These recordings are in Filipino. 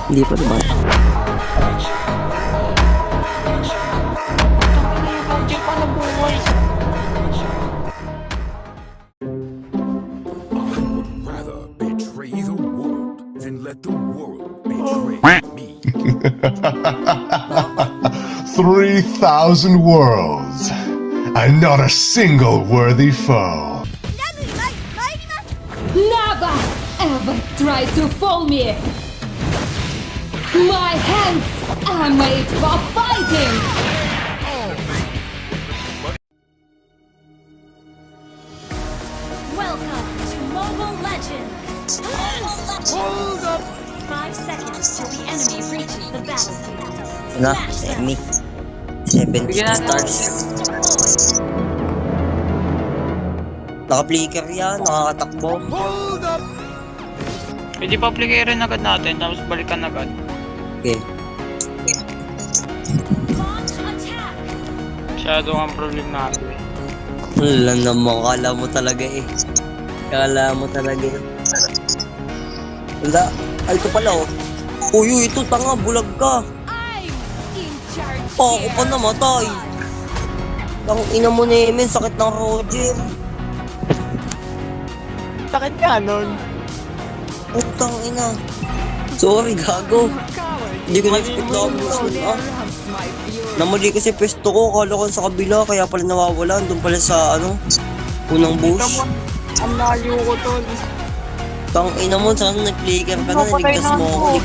Hindi pa naman. I would rather betray the world than let the world betray me. 3,000 worlds, and not a single worthy foe. Never ever try to fool me! My hands are made for fighting! Welcome to Mobile Legends! Hold up! 5 seconds till the enemy reaches the battlefield. Na, Smash them! technique. 70 Bigyan natin. stars. Naka-flicker yan, nakakatakbo. Pwede pa rin agad natin, tapos balikan agad. Okay. Launch attack! Masyado ang problem natin. Wala naman, kala mo talaga eh. Kala mo talaga eh. Wala, ay ito pala oh. Uy, ito tanga, bulag ka. I'm in charge Oh, ako pa namatay. Ang ina mo Nemen, sakit ng Roger. Sakit ka nun. Putang ina. Sorry, gago. Hindi ko na-expect na ako ah. Namali kasi pwesto ko, kala ko sa kabila, kaya pala nawawala. Doon pala sa ano, unang bush. Ang layo ko tol. Tang ina mo, sana nag-flicker ka na, Napatay niligtas na mo ako. ako.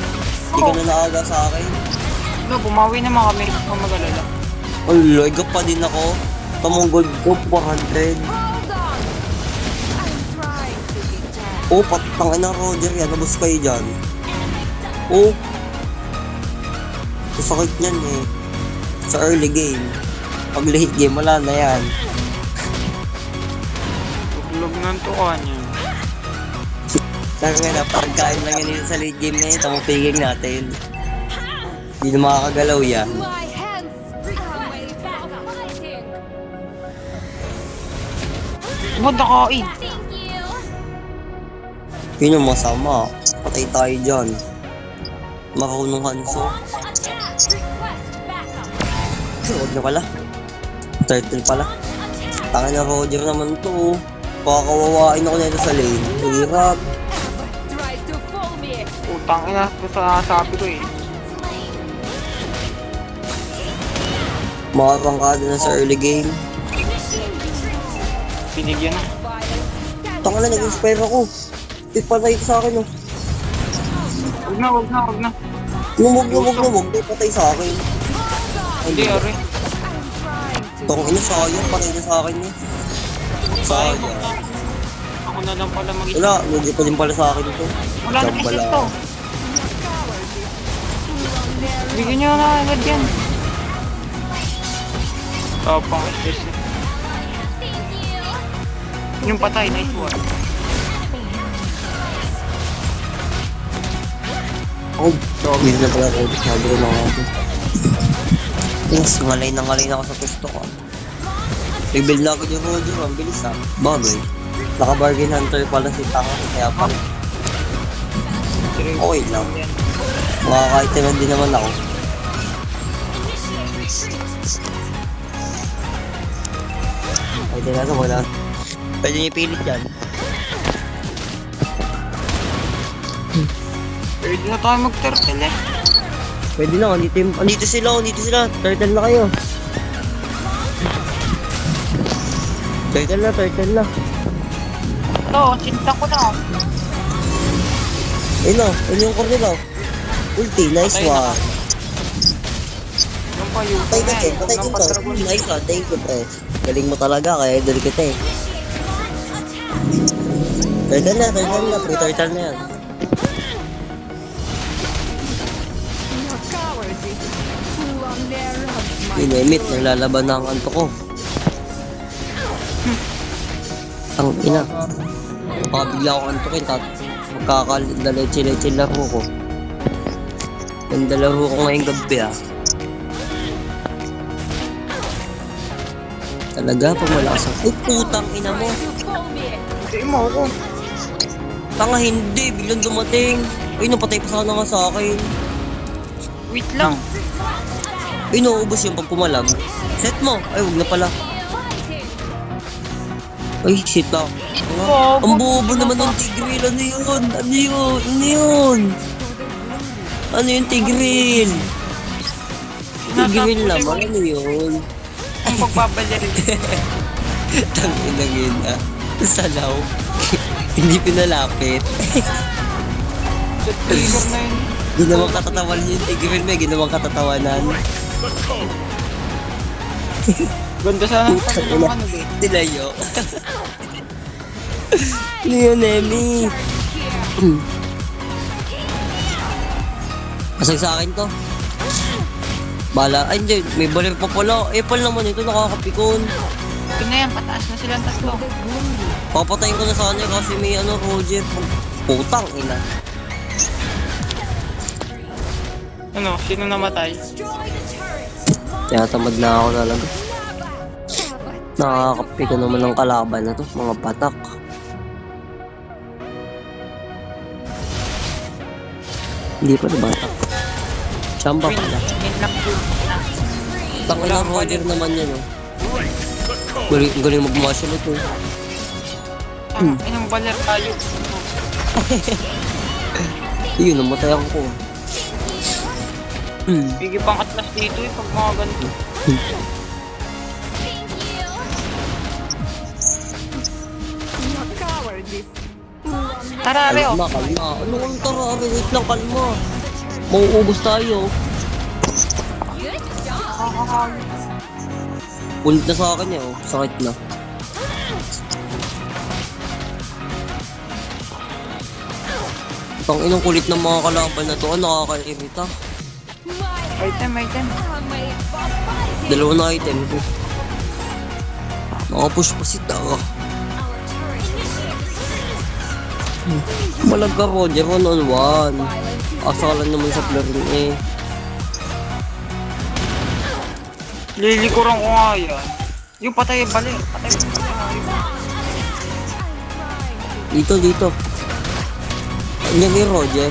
Hindi ka na naaga sa akin. No, bumawi naman kami. Kung mag-alala. Alay, pa din ako. Tamang gold ko, 400. Hold on! I'm trying to be tough. Oh, patang ina Roger yan, nabos kayo dyan. Oh. Sakit niyan eh. Sa early game. Pag late game, wala na yan. Tuglog ng tuka niya. Saka nga na, pagkain lang yan yun sa late game na yun, tamang piging natin. Hindi na makakagalaw yan. My hands are made for fighting! Huwag nakain. Yun yung masama. Patay tayo dyan. Marunong Hanso. Launch attack! Request backup! Huwag na pala. Turtle pala. Tanga na Roger naman to. Pakakawawain ako nito sa lane. Hirap. Try to fool me! Utang ina ko sa sabi ko eh. Makakangkada na sa early game. Binigyan na. Tanga na, nag-inspire ako. Patay ito sa akin oh. Huwag na, huwag na, huwag na. Lumog. Di patay sa akin. Hindi, ari. Tong ina sayang, patay na sa akin eh. Sayang. Ako na lang pala mag-isip. Wala, hindi pa din pala sa akin ito. Wala na Jambala. isip to. Bigyan niyo na agad yan. Tapang stress na. Yung patay, nice one. Oh, hindi na pala ako. Sabi ko lang ako. Yes, ngalay na ako sa pwesto ko. Rebuild na ako yung Roger, ang bilis ah. Bagay. Naka-bargain hunter pala si Tanga, kaya pala. Okay lang. Makaka-iteman din naman ako. Pwede na ito, wala. Pwede niyo ipilit yan. Pwede na tayo mag-turtle eh. Pwede na, andito sila. Turtle na kayo. Turtle na. Ito, sinta ko na. Ayun yung core nila. Ulti, nice Patay na. one. Yung pa yung Patay ka din. Nice one, thank you pre. Galing mo talaga, kaya idol kita eh. Turtle na, pre turtle na yan. Inemit, naglalaban na ang anto ko. Ang ina. Baka bigla akong antokin, magkakalaletsi laro ko. Yung laro ko ngayong gabi ah. Talaga, pag malakas ang... Ay, putang ina mo. Hindi mo ako. Tanga hindi, biglang dumating. Ay, napatay pa sana nga sa akin. Wait lang. Inuubos yung pag pumalag. Set mo. Ay, wag na pala. Ay, shit lang. Ang bobo naman ng Tigreal. Ano yun? Ano yun? Ano yun? Ano yung Tigreal? Tigreal naman. Ano yun? Ang pagbabalir. Tanginang yun ah. Salaw. Hindi pinalapit. Trigger na yun. Ginawang katatawanan yung Tigreal. May ginawang katatawanan. Ganda sana ng ano ba? Nilayo. Ano yun, Emmy? Kasag sa akin to. Bala. Ay, hindi. May balir pa pala. Apple naman ito. Nakakapikon. Ito na yan, pataas na silang tatlo. Papatayin ko na sana kasi may ano, Roger. Putang ina. Ano, sino namatay? Kaya tamad na ako talaga. Nakakapikon naman ng kalaban na to. Mga patak. Hindi pa na batak. Chamba pala. Win lang yun. Tangin na Roger naman yan, oh. Galing mag-muscle ito. Inang baler tayo. Yun, namatay ako. Bigay pang atlas dito eh, pag mga ganito. Tara, Reo. Kalma. Ano kang tara? Wait lang, kalma. Mauubos tayo. Ulit na sa akin eh, oh. Sakit na. Pang inong kulit ng mga kalaban na to, nakaka-irita. Item. Dalawa na item ko. Nakapush pa si Tara. Malag ka, Roger, 1-on-1. Asalan naman sa player eh. Lilikuran ko nga yan. Yung patay baler. Patay. Dito. Yan ni Roger.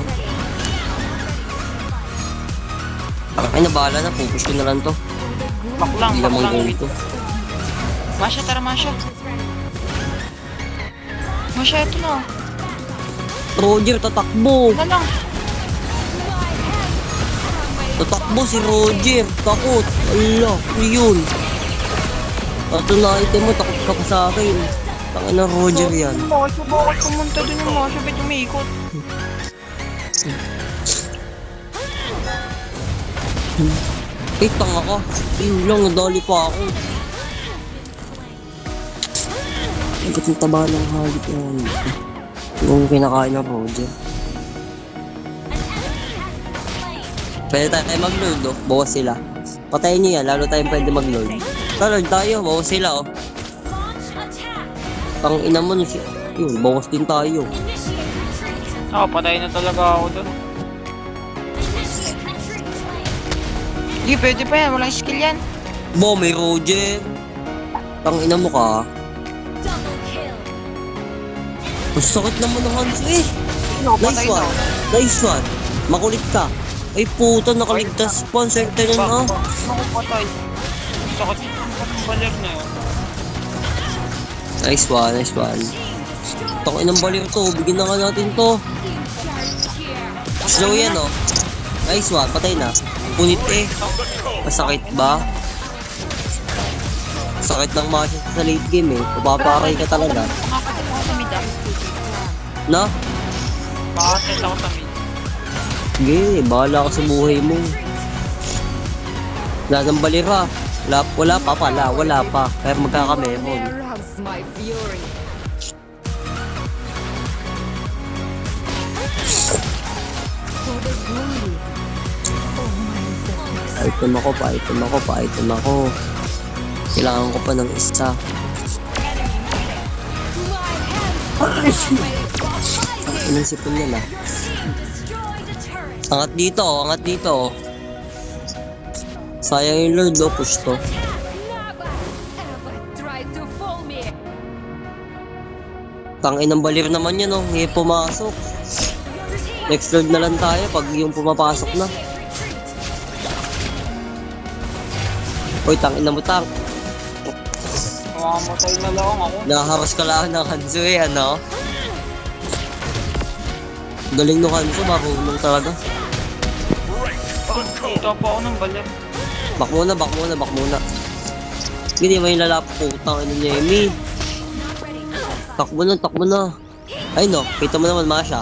Ay, nabahala na. Pupush ko na lang to. Bak lang. Hindi naman gawin to. Masha, tara Masha. Masha, ito na. Roger, tatakbo. Ano lang. Tatakbo si Roger. Takot. Ala, yun. Ito na item mo. Takot ka pa sa akin. Tangin na Roger yan. Bakit pumunta dun yung Masha? Ba't umiikot? Eh, tanga ka. Yun lang, nadali pa ako. Ang gating taba ng halik yan. Yung kinakain ng Roger. Pwede tayo mag-load, oh. Bawas sila. Patayin niyo yan, lalo tayong pwede mag-load. Lord tayo, bawas sila, oh. Tang ina mo, yun, bawas din tayo. Patay na talaga ako dun. Hindi, pwede pa yan. Walang skill yan. Bo, may Roger. Tang ina mo ka. Ang sakit naman ng Hanzo eh. Nice one. Nice one. Makulit ka. Ay puta, nakaligtas pa. Ang certain na. Ako patay. Sakit yung baler na yun. Nice one, nice one. Tangin ng balir to. Bigyan na nga natin to. Slow yan, oh. Nice one. Patay na. Punit eh. Masakit ba? Sakit ng match sa late game eh. Papaparay ka talaga. Makakatit ako sa mid ah. Na? Makakatit ako sa mid. Sige, bahala ka sa buhay mo. Wala ng balira. Wala pa pala. Wala pa. Kaya magkakamemon. My fury. For the glory. Item ako. Kailangan ko pa ng isa. Anong sipon niya na? Angat dito. Sayang yung Lord, oh. Push to. Tangin ng balir naman yan, oh. Hindi pumasok. Next Lord na lang tayo pag yung pumapasok na. Uy, tangin na mo, tang. Mamamatay na lang ako. Nakaharas ka lang ng Hanzo eh, ano? Galing no Hanzo, marunong talaga. Dito pa ako ng baler. Back muna. Hindi may lalapot po, tangin niya, Amy. Takbo na. Ay no, kita mo naman, Masha.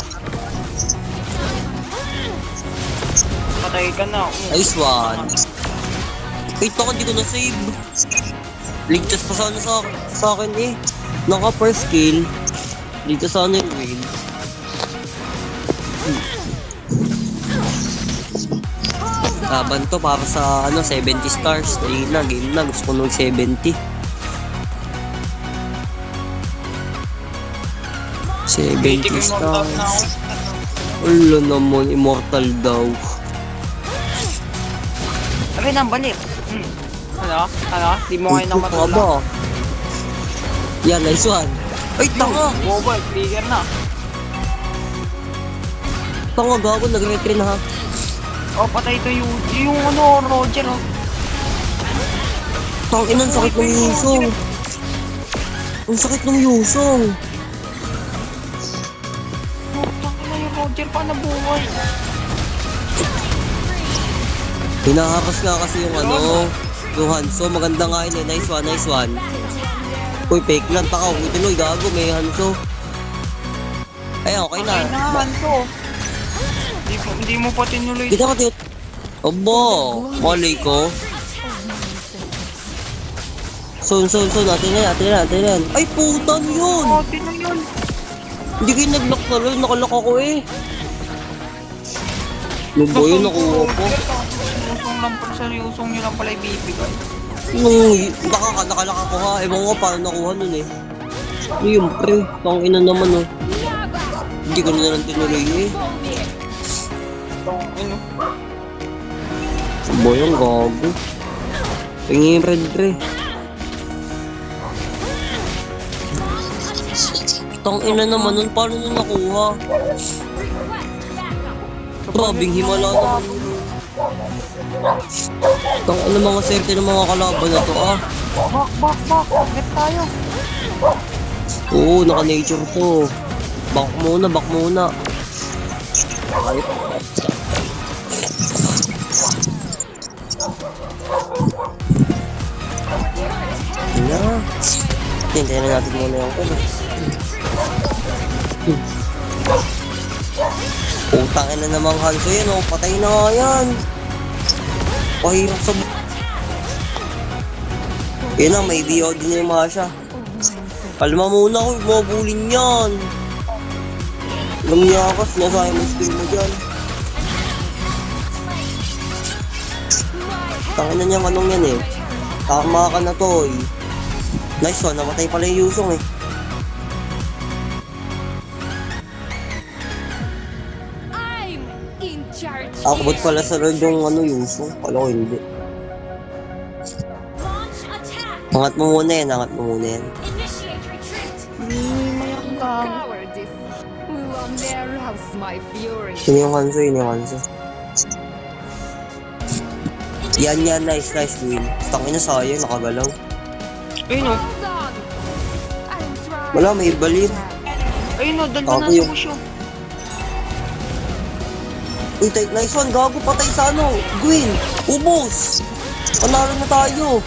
Patay ka na. Nice one. Wait ako, di ko na-save. Ligtas pa sana sa akin eh. Naka first kill. Ligtas sana yung win. Laban to para sa 70 stars. Ayun na, game na. Gusto ko nung 70. 70 stars. Wala naman, immortal daw. Sabi ng baler. Ano? Di mo kayo nang matulog. Aba. Yan, nice one. Ay, tanga! Bobo, clear na. Tanga, gago, nag-retry na ha. Oh, patay to yung Roger, oh. Tangin, ang sakit ng yusong. Ang sakit ng yusong. Tangin na yung Roger pa nabuhay. Hinahakas nga kasi yung yung Hanzo. Maganda nga yun eh. Nice one. Uy, fake lang. Takaw, tuloy, gago, may Hanzo. Ay, okay na. Ay, naman to. Hindi mo pa tinuloy. Kita ka tiyot. Aba, malay ko. Son, natin na. Ay, putan yun. Oh, tino yun. Hindi kayo nag-lock na rin. Nakalock ako eh. Nung ba yun, nakuha ko. Seryousong nyo lang pala ibibigay. Nakalak ako ha. Ewan ko paano nakuha nun eh. Ano yung pre? Tangina naman oh. Hindi ko na lang tinuloy eh. Ano? Boy, ang gago. Tingin red pre. Tangina naman nun. Paano nyo nakuha? Grabing himala naman yun. Tangina mga serte ng mga kalaban na to ah. Back. Get tayo. Oo, naka-nature to. Back muna. Ay. Ayan. Tintayin na natin muna yung kano. Utangin na namang Hanzo yan oh. Patay na nga yan. Pahirap sa... Yun na, may VOD na yung Masha. Kalma muna ko, mabulin yan. Alam niya ako, sinasaya mo skill mo dyan. Tangin na niyang anong yan eh. Tama ka na to eh. Nice one, namatay pala yung Yusong eh. I'm in charge. Ako ba't pala sa road yung Yusong? Kala ko hindi. Launch attack. Angat mo muna yan. Initiate retreat. Cowardice will arouse my fury. Yun yung Hanzo. Yan, nice win. Tangin na sayang, nakagalaw. Ayun o. Hold on. I'm trying. Wala, may balir. Ayun o, dalawa Ako na yung- sa push. Uy, nice one, gago, patay sa Gwyn, ubos. Panalo na tayo.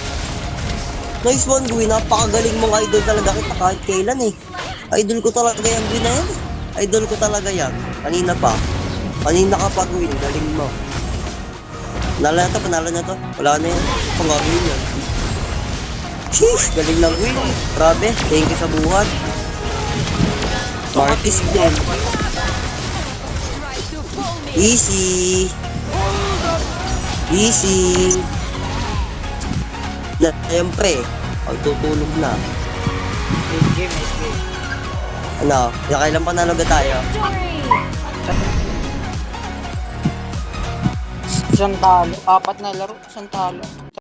Nice one, Gwyn, napakagaling mong idol talaga kita kahit kailan eh. Idol ko talaga yan, Gwyn na yan. Idol ko talaga yan. Kanina ka pa, Gwyn, galing mo. Panalo na to. Wala na yan. Kung gagawin yan. Sheesh, galing lang, Gwyn. Grabe, thank you sa buhat. Martis din. Try to pull me. Easy. Na, siyempre, pagtutulog na. Game. Ano, kailan panalo ka tayo? Isang talo. 4 na laro. Isang talo.